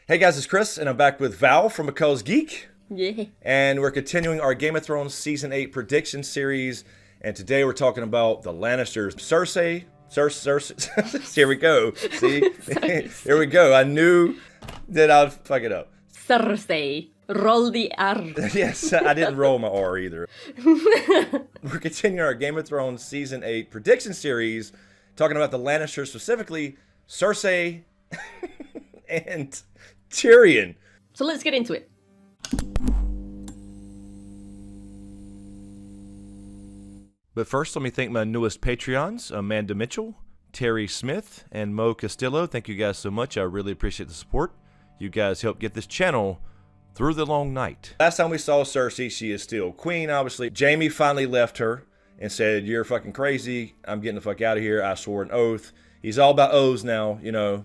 Hey guys, it's Chris, and I'm back with Val from Geek. Yeah. And we're continuing our Game of Thrones Season 8 prediction series. And today we're talking about the Lannisters. Cersei. Here we go. See? Here we go. I knew that I'd fuck it up. Cersei. Roll the R. Yes, I didn't roll my R either. We're continuing our Game of Thrones Season 8 prediction series, talking about the Lannisters, specifically Cersei and Tyrion. So let's get into it. But first, let me thank my newest Patreons, Amanda Mitchell, Terry Smith, and Mo Castillo. Thank you guys so much. I really appreciate the support. You guys help get this channel through the long night. Last time we saw Cersei, she is still queen, obviously. Jaime finally left her and said, "You're fucking crazy. I'm getting the fuck out of here. I swore an oath." He's all about oaths now, you know,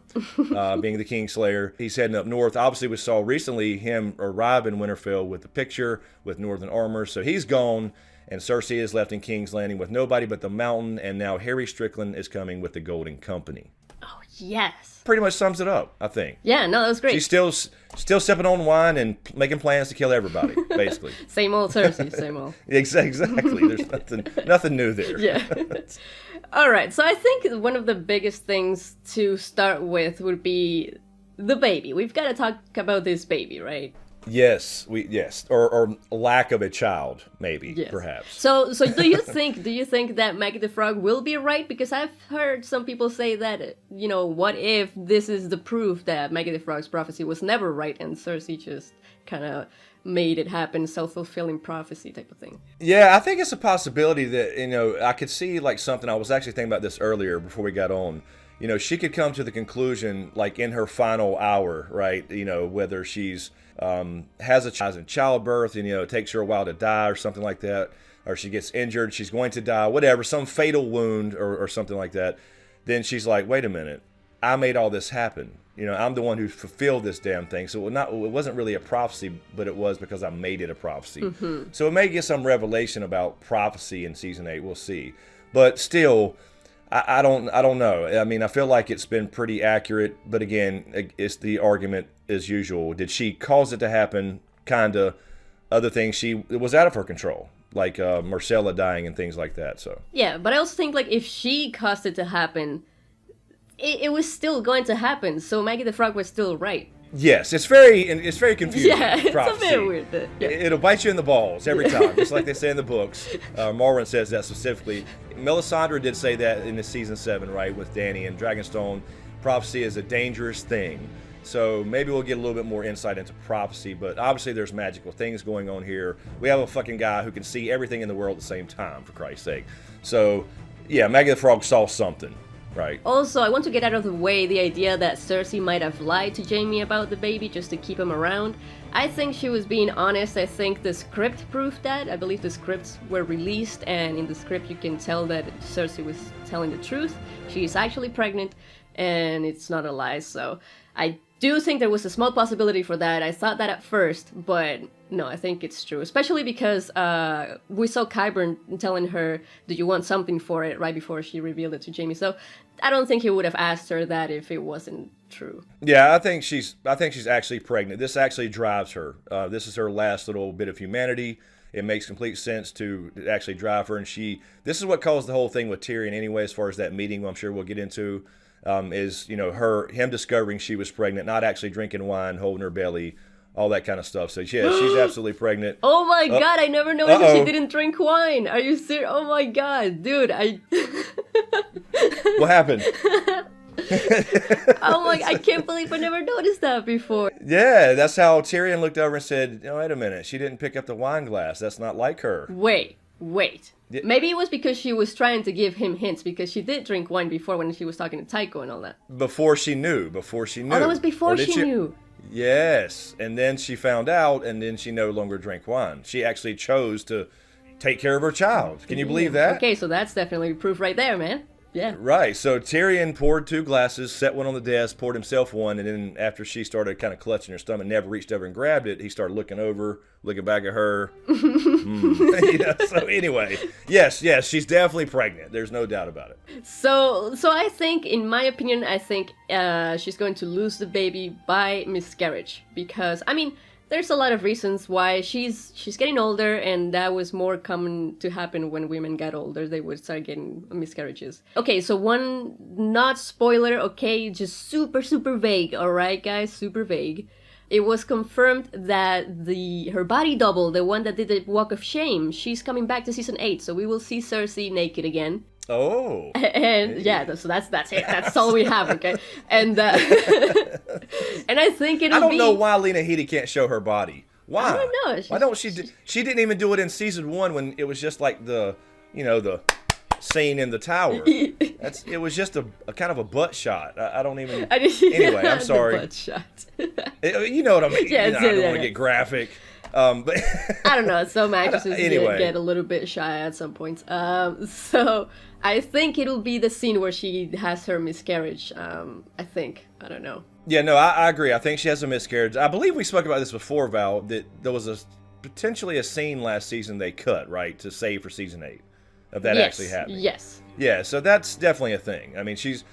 being the Kingslayer. He's heading up north. Obviously, we saw recently him arrive in Winterfell with the picture with Northern armor. So he's gone, and Cersei is left in King's Landing with nobody but the Mountain, and now Harry Strickland is coming with the Golden Company. Oh, yes. Pretty much sums it up, I think. Yeah, no, that was great. She's still sipping on wine and making plans to kill everybody, basically. Same old Cersei, same old. Exactly. There's nothing new there. Yeah. All right, so I think one of the biggest things to start with would be the baby. We've got to talk about this baby, right? Yes, or lack of a child, maybe, Yes. perhaps. So do you think that Maggie the Frog will be right? Because I've heard some people say that, you know, what if this is the proof that Maggie the Frog's prophecy was never right and Cersei just kind of made it happen, self-fulfilling prophecy type of thing? Yeah, I think it's a possibility that, you know, I could see like something. I was actually thinking about this earlier before we got on. You know, she could come to the conclusion, like in her final hour, right? You know, whether she's has a child in childbirth, and you know, it takes her a while to die or something like that, or she gets injured, she's going to die, whatever, some fatal wound or something like that. Then she's like, wait a minute, I made all this happen. You know, I'm the one who fulfilled this damn thing. So it wasn't really a prophecy, but it was because I made it a prophecy. Mm-hmm. So it may get some revelation about prophecy in season 8. We'll see. But still, I don't know. I mean, I feel like it's been pretty accurate, but again, it's the argument as usual. Did she cause it to happen? Kinda. Other things, it was out of her control, like Marcella dying and things like that. So yeah, but I also think like if she caused it to happen, it was still going to happen. So Maggie the Frog was still right. Yes, it's very confusing. Yeah, it's prophecy. a bit weird. Yeah. It'll bite you in the balls every time, just like they say in the books. Marwyn says that specifically. Melisandre did say that in the season 7, right, with Dany and Dragonstone. Prophecy is a dangerous thing. So maybe we'll get a little bit more insight into prophecy, but obviously there's magical things going on here. We have a fucking guy who can see everything in the world at the same time, for Christ's sake. So, yeah, Maggie the Frog saw something. Right. Also, I want to get out of the way the idea that Cersei might have lied to Jaime about the baby just to keep him around. I think she was being honest. I think the script proved that. I believe the scripts were released, and in the script you can tell that Cersei was telling the truth. She is actually pregnant, and it's not a lie, so I do think there was a small possibility for that. I thought that at first, but no, I think it's true. Especially because we saw Qyburn telling her, "Do you want something for it?" right before she revealed it to Jaime. So I don't think he would have asked her that if it wasn't true. Yeah, I think she's actually pregnant. This actually drives her. This is her last little bit of humanity. It makes complete sense to actually drive her, and this is what caused the whole thing with Tyrion anyway, as far as that meeting I'm sure we'll get into. Is, you know, him discovering she was pregnant, not actually drinking wine, holding her belly, all that kind of stuff. So yeah, she's absolutely pregnant. Oh my god, I never noticed that she didn't drink wine. Are you serious? Oh my god, dude, What happened? Oh my, I can't believe I never noticed that before. Yeah, that's how Tyrion looked over and said, "Oh, wait a minute, she didn't pick up the wine glass. That's not like her." Wait. Maybe it was because she was trying to give him hints, because she did drink wine before when she was talking to Tycho and all that. Before she knew. Oh, that was before she knew. Yes, and then she found out, and then she no longer drank wine. She actually chose to take care of her child. Can you believe that? Okay, so that's definitely proof right there, man. Yeah. Right. So Tyrion poured 2 glasses, set one on the desk, poured himself one, and then after she started kind of clutching her stomach, never reached over and grabbed it, he started looking over, looking back at her. So anyway, yes, she's definitely pregnant. There's no doubt about it. So I think, in my opinion, I think she's going to lose the baby by miscarriage, because I mean, there's a lot of reasons why she's getting older, and that was more common to happen when women got older. They would start getting miscarriages. Okay, so one not spoiler, okay, just super vague, all right, guys, super vague. It was confirmed that her body double, the one that did the Walk of Shame, she's coming back to season 8, so we will see Cersei naked again. Oh. And hey. Yeah, so that's it. That's all we have, okay? And and I think it'll be... I don't know why Lena Headey can't show her body. Why? I don't know. Why don't she? She didn't even do it in season 1 when it was just like the scene in the tower. It was just a kind of a butt shot. I don't even... Anyway, I'm sorry. The butt shot. You know what I mean? Yes, I don't want to get graphic. But I don't know. Some actresses anyway. get a little bit shy at some points. So I think it'll be the scene where she has her miscarriage. I think. I don't know. Yeah, no, I agree. I think she has a miscarriage. I believe we spoke about this before, Val, that there was potentially a scene last season they cut, right, to save for season 8 of that actually happening. Yes. Yeah, so that's definitely a thing. I mean, she's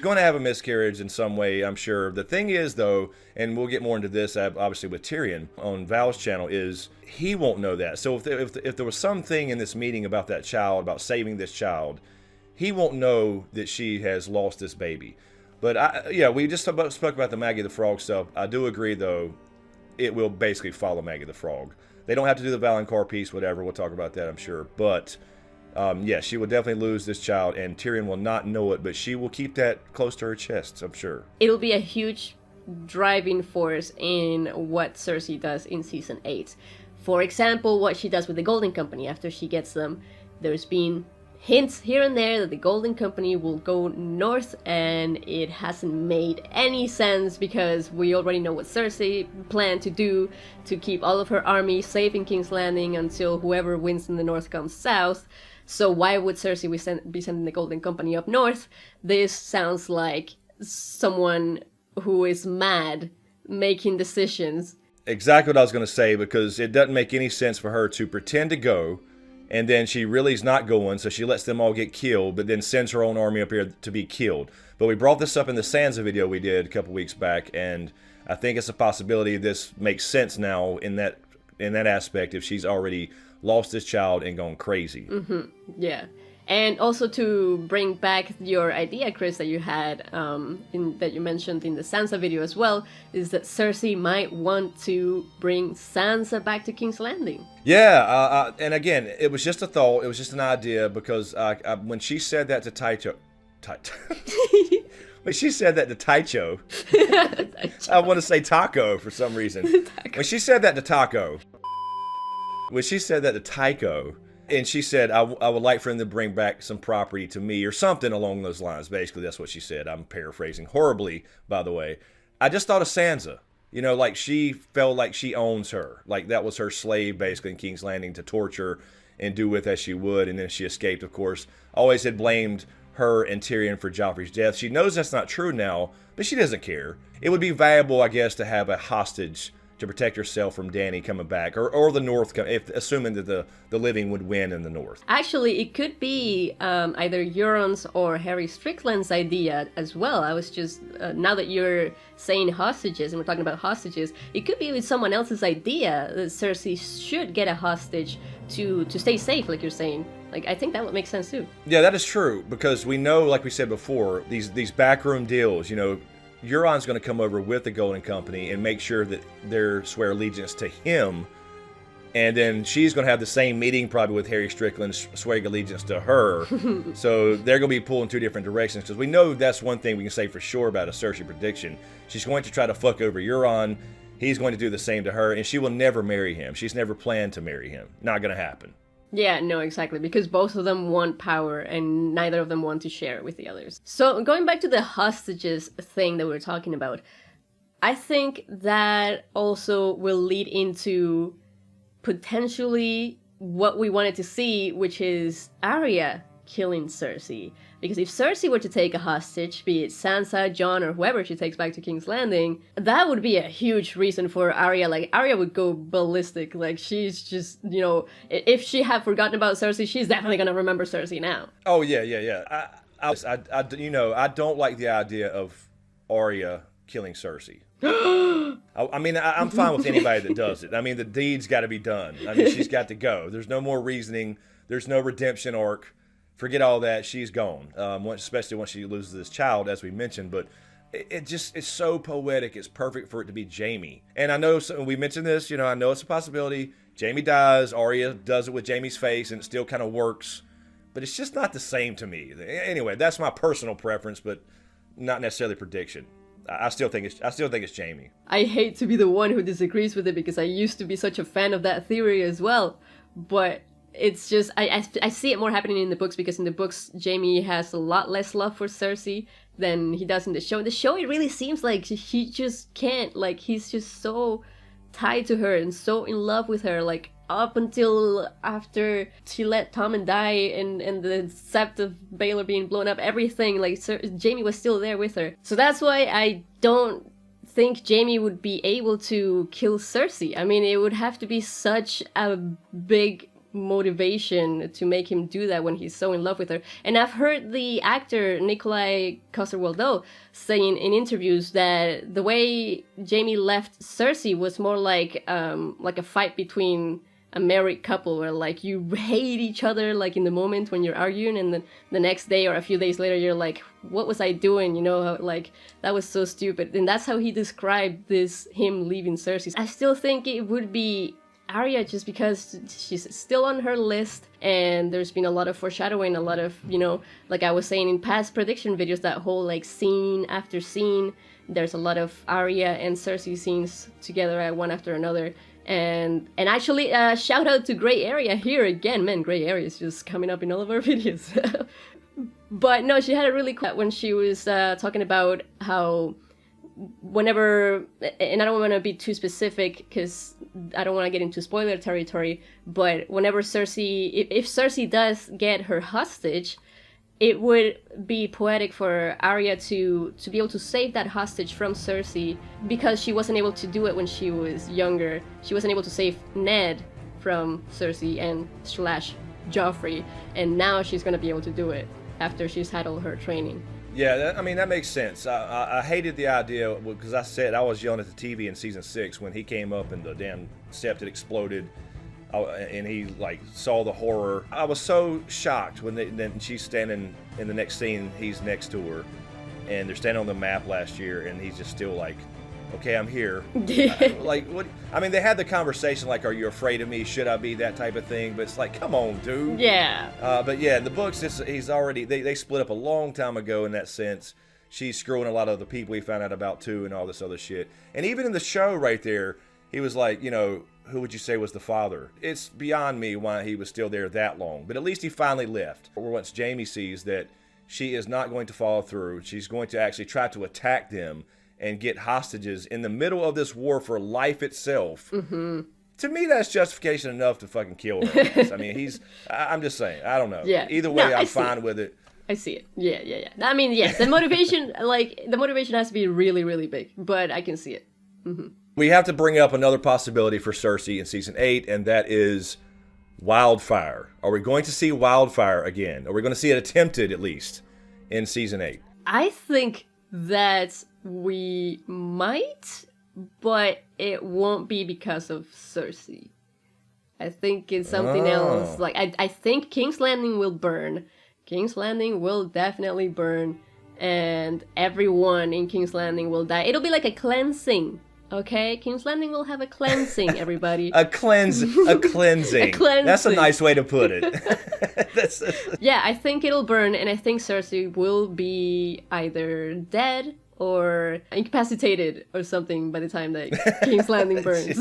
going to have a miscarriage in some way, I'm sure. The thing is, though, and we'll get more into this, obviously, with Tyrion on Val's channel, is he won't know that. So if there was something in this meeting about that child, about saving this child, he won't know that she has lost this baby. But, we just spoke about the Maggie the Frog stuff. I do agree, though, it will basically follow Maggie the Frog. They don't have to do the Valonqar piece, whatever. We'll talk about that, I'm sure. But... she will definitely lose this child, and Tyrion will not know it, but she will keep that close to her chest, I'm sure. It'll be a huge driving force in what Cersei does in season 8. For example, what she does with the Golden Company after she gets them. There's been hints here and there that the Golden Company will go north, and it hasn't made any sense because we already know what Cersei planned to do to keep all of her army safe in King's Landing until whoever wins in the north comes south. So why would Cersei be sending the Golden Company up north? This sounds like someone who is mad making decisions. Exactly what I was going to say, because it doesn't make any sense for her to pretend to go, and then she really is not going, so she lets them all get killed, but then sends her own army up here to be killed. But we brought this up in the Sansa video we did a couple weeks back, and I think it's a possibility this makes sense now in that aspect if she's already lost this child and gone crazy. Yeah. And also to bring back your idea, Chris, that you had, that you mentioned in the Sansa video as well, is that Cersei might want to bring Sansa back to King's Landing. Yeah, and again, it was just a thought, it was just an idea, because when she said that to Taicho... When she said that to Taicho... I want to say Taco for some reason. When she said that to Taco... When she said that to Tycho, and she said, I would like for him to bring back some property to me, or something along those lines. Basically, that's what she said. I'm paraphrasing horribly, by the way. I just thought of Sansa. Like she felt like she owns her. Like that was her slave, basically, in King's Landing to torture and do with as she would. And then she escaped, of course. Always had blamed her and Tyrion for Joffrey's death. She knows that's not true now, but she doesn't care. It would be valuable, I guess, to have a hostage to protect herself from Dany coming back, or the North, assuming that the living would win in the North. Actually, it could be either Euron's or Harry Strickland's idea as well. I was just, now that you're saying hostages, and we're talking about hostages, it could be with someone else's idea that Cersei should get a hostage to stay safe, like you're saying. Like, I think that would make sense too. Yeah, that is true, because we know, like we said before, these backroom deals, Euron's going to come over with the Golden Company and make sure that they swear allegiance to him. And then she's going to have the same meeting probably with Harry Strickland, swearing allegiance to her. So they're going to be pulling 2 different directions. Because we know that's one thing we can say for sure about a Cersei prediction. She's going to try to fuck over Euron. He's going to do the same to her. And she will never marry him. She's never planned to marry him. Not going to happen. Yeah, no, exactly, because both of them want power and neither of them want to share it with the others. So going back to the hostages thing that we were talking about, I think that also will lead into potentially what we wanted to see, which is Arya killing Cersei. Because if Cersei were to take a hostage, be it Sansa, Jon, or whoever she takes back to King's Landing, that would be a huge reason for Arya. Like, Arya would go ballistic. Like, she's just, if she had forgotten about Cersei, she's definitely gonna remember Cersei now. Oh, yeah. I don't like the idea of Arya killing Cersei. I'm fine with anybody that does it. I mean, the deed's got to be done. I mean, she's got to go. There's no more reasoning. There's no redemption arc. Forget all that. She's gone. Especially once she loses this child, as we mentioned. But it's so poetic. It's perfect for it to be Jaime. And I know we mentioned this. I know it's a possibility. Jaime dies. Arya does it with Jaime's face, and it still kind of works. But it's just not the same to me. Anyway, that's my personal preference, but not necessarily prediction. I still think it's Jaime. I hate to be the one who disagrees with it because I used to be such a fan of that theory as well. But it's just, I see it more happening in the books, because in the books, Jaime has a lot less love for Cersei than he does in the show. In the show, it really seems like he just can't, like, he's just so tied to her and so in love with her, like, up until after she let Tommen die and the Sept of Baelor being blown up, everything, like, Jaime was still there with her. So that's why I don't think Jaime would be able to kill Cersei. I mean, it would have to be such a big motivation to make him do that when he's so in love with her. And I've heard the actor Nikolai Coster-Waldau saying in interviews that the way Jaime left Cersei was more like a fight between a married couple, where, like, you hate each other, like, in the moment when you're arguing, and then the next day or a few days later you're like, what was I doing, like, that was so stupid. And that's how he described him leaving Cersei. I still think it would be Arya, just because she's still on her list, and there's been a lot of foreshadowing, a lot of, like I was saying in past prediction videos, that whole, like, scene after scene, there's a lot of Arya and Cersei scenes together, one after another. And actually, shout out to Grey Area here again. Man, Grey Area is just coming up in all of our videos. But no, she had a really cool when she was talking about how whenever, and I don't want to be too specific because I don't want to get into spoiler territory, but whenever Cersei, if Cersei does get her hostage, it would be poetic for Arya to be able to save that hostage from Cersei, because she wasn't able to do it when she was younger. She wasn't able to save Ned from Cersei and / Joffrey, and now she's going to be able to do it after she's had all her training. Yeah, that makes sense. I hated the idea, because I said I was yelling at the TV in season 6 when he came up and the damn Sept had exploded. And he, like, saw the horror. I was so shocked when then she's standing in the next scene. He's next to her, and they're standing on the map last year, and he's just still like, "Okay, I'm here." Like, what? I mean, they had the conversation like, "Are you afraid of me? Should I be?" That type of thing. But it's like, come on, dude. Yeah. But yeah, in the books, he's already they split up a long time ago in that sense. She's screwing a lot of the people he found out about too, and all this other shit. And even in the show right there, he was like, who would you say was the father? It's beyond me why he was still there that long. But at least he finally left. Once Jaime sees that she is not going to follow through, she's going to actually try to attack them and get hostages in the middle of this war for life itself. Mm-hmm. To me, that's justification enough to fucking kill her. I mean, I'm just saying. I don't know. Yeah. Either way, I'm fine with it. I see it. Yeah. I mean, yes, the motivation, the motivation has to be really, really big. But I can see it. Mm-hmm. We have to bring up another possibility for Cersei in season 8, and that is Wildfire. Are we going to see Wildfire again? Are we going to see it attempted, at least, in season 8? I think that we might, but it won't be because of Cersei. I think it's something else. Like, I think King's Landing will burn. King's Landing will definitely burn, and everyone in King's Landing will die. It'll be like a cleansing. Okay, King's Landing will have a cleansing, everybody. a cleansing. A cleansing. That's a nice way to put it. Yeah, I think it'll burn, and I think Cersei will be either dead or incapacitated or something by the time that King's Landing burns.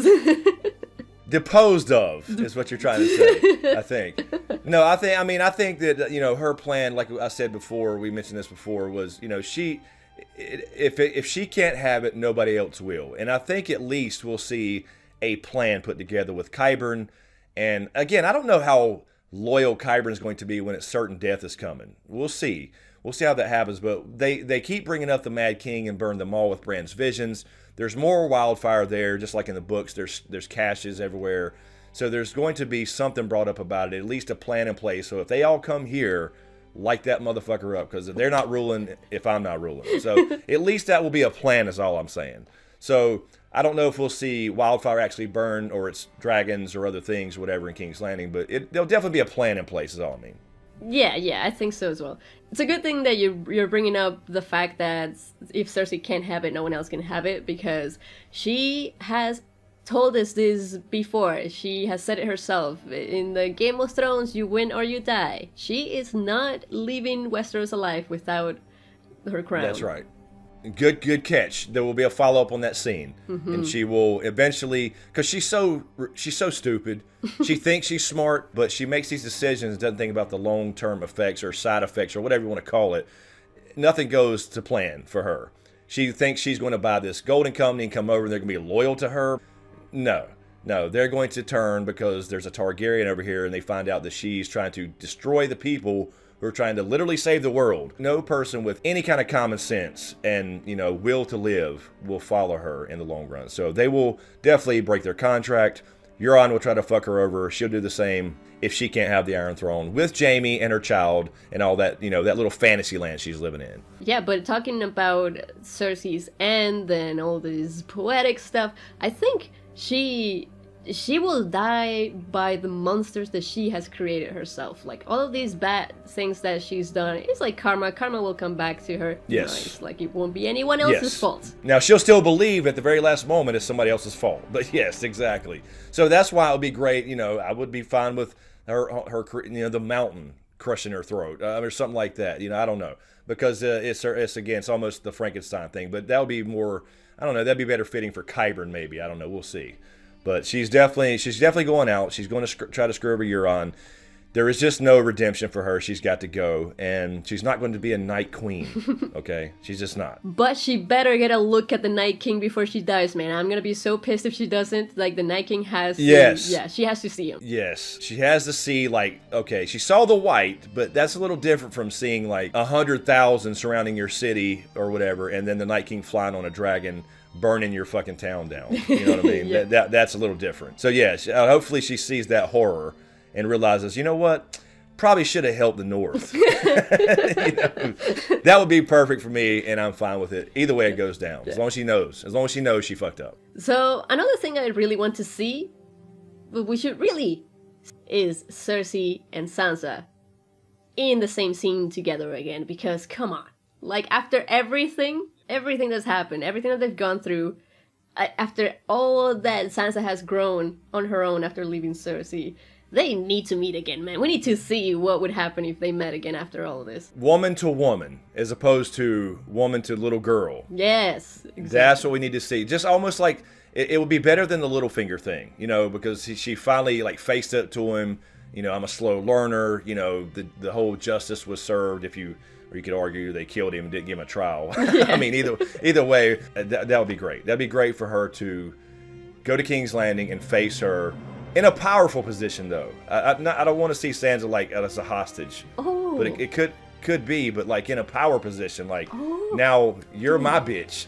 Deposed of is what you're trying to say, I think. No, I think that, her plan, like I said before, we mentioned this before, was, if she can't have it, nobody else will. And I think at least we'll see a plan put together with Qyburn. And again, I don't know how loyal Qyburn's going to be when it's certain death is coming. We'll see. We'll see how that happens, but they keep bringing up the Mad King and burn them all with Bran's visions. There's more Wildfire there, just like in the books. There's caches everywhere. So there's going to be something brought up about it, at least a plan in place. So if they all come here, light that motherfucker up, because they're not ruling if I'm not ruling. So at least that will be a plan, is all I'm saying. So I don't know if we'll see Wildfire actually burn, or it's dragons or other things, whatever, in King's Landing, but there'll definitely be a plan in place, is all I mean. Yeah, I think so as well. It's a good thing that you're bringing up the fact that if Cersei can't have it, no one else can have it, because she has told us this before. She has said it herself. In the Game of Thrones, you win or you die. She is not leaving Westeros alive without her crown. That's right. Good catch. There will be a follow-up on that scene. And she will eventually, because she's so stupid. She thinks she's smart, but she makes these decisions, doesn't think about the long-term effects or side effects or whatever you want to call it. Nothing goes to plan for her. She thinks she's going to buy this golden company and come over and they're going to be loyal to her. No, they're going to turn because there's a Targaryen over here and they find out that she's trying to destroy the people who are trying to literally save the world. No person with any kind of common sense and, will to live will follow her in the long run. So they will definitely break their contract. Euron will try to fuck her over. She'll do the same if she can't have the Iron Throne with Jaime and her child and all that, that little fantasy land she's living in. Yeah, but talking about Cersei's end and all this poetic stuff, I think she will die by the monsters that she has created herself. Like, all of these bad things that she's done, it's like karma. Karma will come back to her. Yes. It's like it won't be anyone else's fault. Now, she'll still believe at the very last moment it's somebody else's fault. But yes, exactly. So that's why it would be great. I would be fine with her the mountain crushing her throat or something like that. I don't know. Because it's almost the Frankenstein thing. But that would be more, I don't know, that'd be better fitting for Qyburn maybe. I don't know. We'll see. But she's definitely going out. She's going to try to screw over Euron. There is just no redemption for her. She's got to go. And she's not going to be a Night Queen. Okay? She's just not. But she better get a look at the Night King before she dies, man. I'm going to be so pissed if she doesn't. Like, the Night King has to... Yes. Yeah, she has to see him. Yes. She has to see, okay, she saw the white, but that's a little different from seeing, 100,000 surrounding your city or whatever, and then the Night King flying on a dragon burning your fucking town down. You know what I mean? Yeah. That's a little different. So yeah, hopefully she sees that horror and realizes, you know what? Probably should have helped the North. That would be perfect for me, and I'm fine with it. Either way it goes down. As long as she knows. As long as she knows she fucked up. So another thing I really want to see, but we should really, is Cersei and Sansa in the same scene together again. Because come on. After everything that's happened, everything that they've gone through, after all that Sansa has grown on her own after leaving Cersei, they need to meet again, man. We need to see what would happen if they met again after all of this. Woman to woman, as opposed to woman to little girl. Yes, exactly. That's what we need to see. Just almost like, it would be better than the Littlefinger thing, because she finally, faced up to him. I'm a slow learner. The whole justice was served or you could argue they killed him and didn't give him a trial. Yeah. I mean, either way, that would be great. That'd be great for her to go to King's Landing and face her in a powerful position, though. I don't want to see Sansa as a hostage. Oh. But it could be, but in a power position. Now you're my bitch.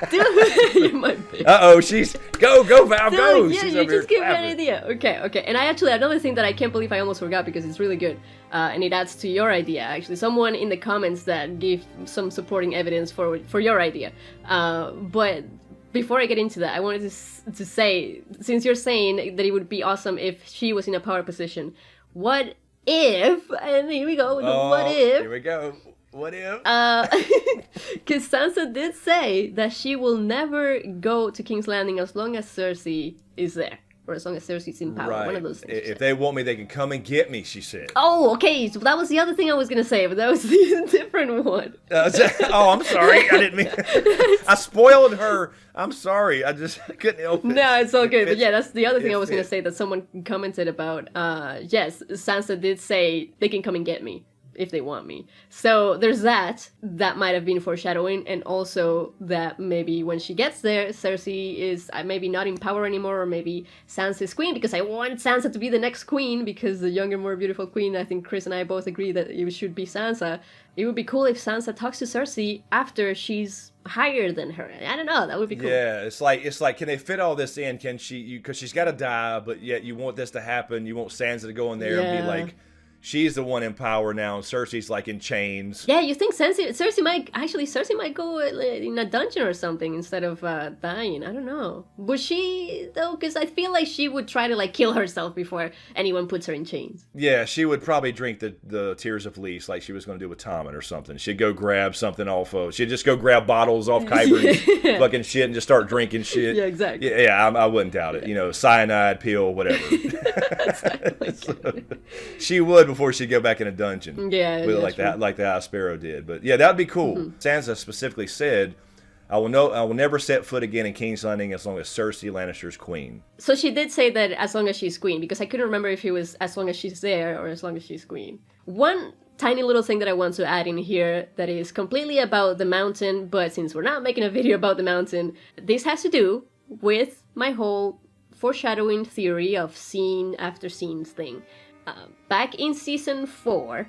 Dude, you're my bitch. She's go Val, go. Yeah, she's you over just here gave me an idea. Okay. And another thing that I can't believe I almost forgot because it's really good, and it adds to your idea. Actually, someone in the comments that gave some supporting evidence for your idea. But before I get into that, I wanted to say, since you're saying that it would be awesome if she was in a power position, what if, and here we go, what if... Here we go. What if? Because Sansa did say that she will never go to King's Landing as long as Cersei is there. Or as long as Cersei's in power. Right. One of those things. If they want me, they can come and get me, she said. Oh, okay. So that was the other thing I was going to say, but that was the different one. I'm sorry. I didn't mean... I spoiled her. I'm sorry. I just couldn't help it. No, it's all good. But yeah, that's the other thing I was going to say that someone commented about. Yes, Sansa did say they can come and get me. if they want me. So there's that. That might have been foreshadowing, and also that maybe when she gets there, Cersei is maybe not in power anymore, or maybe Sansa is queen, because I want Sansa to be the next queen, because the younger, more beautiful queen, I think Chris and I both agree that it should be Sansa. It would be cool if Sansa talks to Cersei after she's higher than her. I don't know, that would be cool. Yeah, it's like, can they fit all this in? Can she, because she's got to die, but yet you want this to happen. You want Sansa to go in there and be like, she's the one in power now, and Cersei's like in chains. Yeah, you think Cersei might go in a dungeon or something instead of dying. I don't know. Would she though? Because I feel like she would try to like kill herself before anyone puts her in chains. Yeah, she would probably drink the tears of Lys like she was going to do with Tommen or something. She'd go grab something off of. She'd just go grab bottles off Qyburn's fucking shit and just start drinking shit. Yeah, exactly. Yeah, I wouldn't doubt it. You know, cyanide pill, whatever. She would before she'd go back in a dungeon. Yeah, like the High Sparrow did. But yeah, that'd be cool. Sansa specifically said, I will never set foot again in King's Landing as long as Cersei Lannister's queen. So she did say that as long as she's queen, because I couldn't remember if it was as long as she's there or as long as she's queen. One tiny little thing that I want to add in here that is completely about the mountain, but since we're not making a video about the mountain, this has to do with my whole foreshadowing theory of scene after scenes thing. Back in season 4,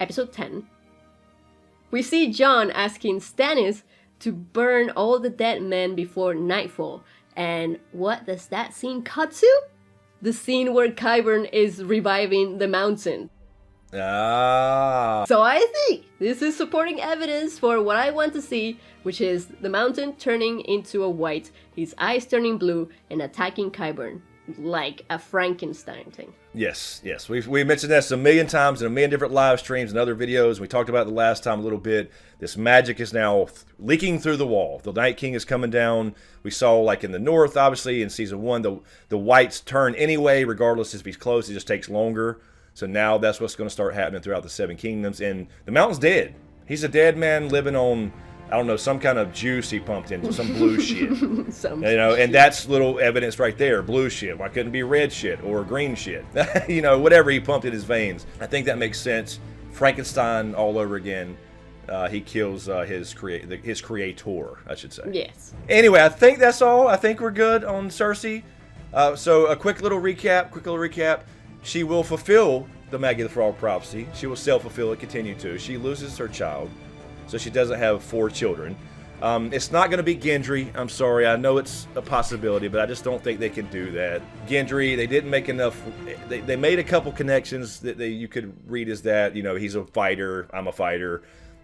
episode 10, we see Jon asking Stannis to burn all the dead men before nightfall. And what does that scene cut to? The scene where Qyburn is reviving the mountain. Ah. So I think this is supporting evidence for what I want to see, which is the mountain turning into a white, his eyes turning blue, and attacking Qyburn. Like a Frankenstein thing. Yes. We mentioned this a million times in a million different live streams and other videos. We talked about it the last time a little bit. This magic is now leaking through the wall. The Night King is coming down. We saw, like in the north, obviously, in season 1, the whites turn anyway, regardless if he's close. It just takes longer. So now that's what's going to start happening throughout the 7 kingdoms. And the mountain's dead. He's a dead man living on, I don't know, some kind of juice he pumped into, some blue shit. And that's little evidence right there. Blue shit. Why couldn't it be red shit or green shit? Whatever he pumped in his veins. I think that makes sense. Frankenstein all over again. He kills his creator, I should say. Yes. Anyway, I think that's all. I think we're good on Cersei. So a quick little recap. She will fulfill the Maggie the Frog prophecy. She will self-fulfill it, continue to. She loses her child. So she doesn't have 4 children. It's not going to be Gendry. I'm sorry. I know it's a possibility, but I just don't think they can do that. Gendry, they didn't make enough. They made a couple connections that you could read as that. He's a fighter. I'm a fighter.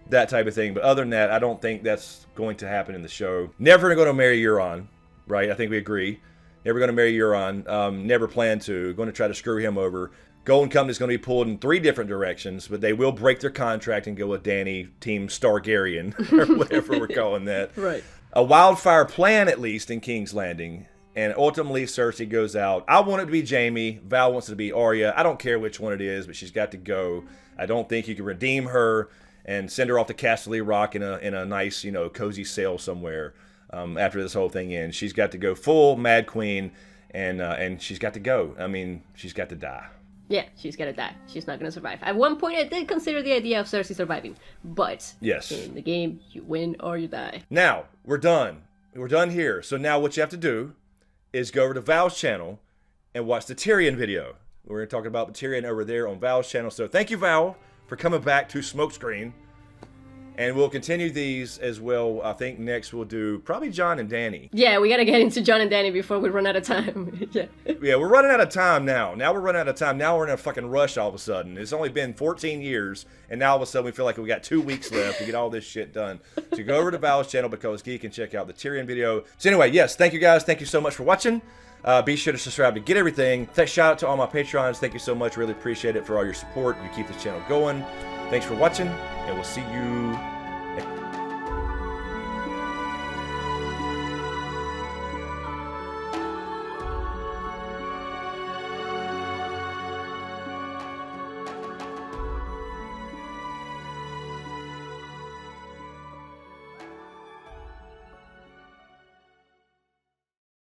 That type of thing. But other than that, I don't think that's going to happen in the show. Never going to marry Euron, right? I think we agree. Never going to marry Euron. Never plan to. Going to try to screw him over. Golden Company is going to be pulled in 3 different directions, but they will break their contract and go with Dany, Team Stargaryen, or whatever we're calling that. Right. A wildfire plan, at least, in King's Landing. And ultimately, Cersei goes out. I want it to be Jaime. Val wants it to be Arya. I don't care which one it is, but she's got to go. I don't think you can redeem her and send her off to Casterly Rock in a nice, cozy sail somewhere after this whole thing ends. She's got to go full Mad Queen, and she's got to go. I mean, she's got to die. Yeah, she's gonna die. She's not gonna survive. At one point, I did consider the idea of Cersei surviving, but yes, in the game, you win or you die. Now, we're done. We're done here. So now what you have to do is go over to Val's channel and watch the Tyrion video. We're going to talk about the Tyrion over there on Val's channel. So thank you, Val, for coming back to SmokeScreen. And we'll continue these as well. I think next we'll do probably Jon and Dany. Yeah, we got to get into Jon and Dany before we run out of time. Yeah, we're running out of time now. Now we're running out of time. Now we're in a fucking rush all of a sudden. It's only been 14 years, and now all of a sudden we feel like we got 2 weeks left to get all this shit done. So go over to Val's channel, Because Geek, and check out the Tyrion video. So anyway, yes, thank you guys. Thank you so much for watching. Be sure to subscribe to get everything. Shout out to all my Patreons. Thank you so much. Really appreciate it for all your support. You keep this channel going. Thanks for watching, and we'll see you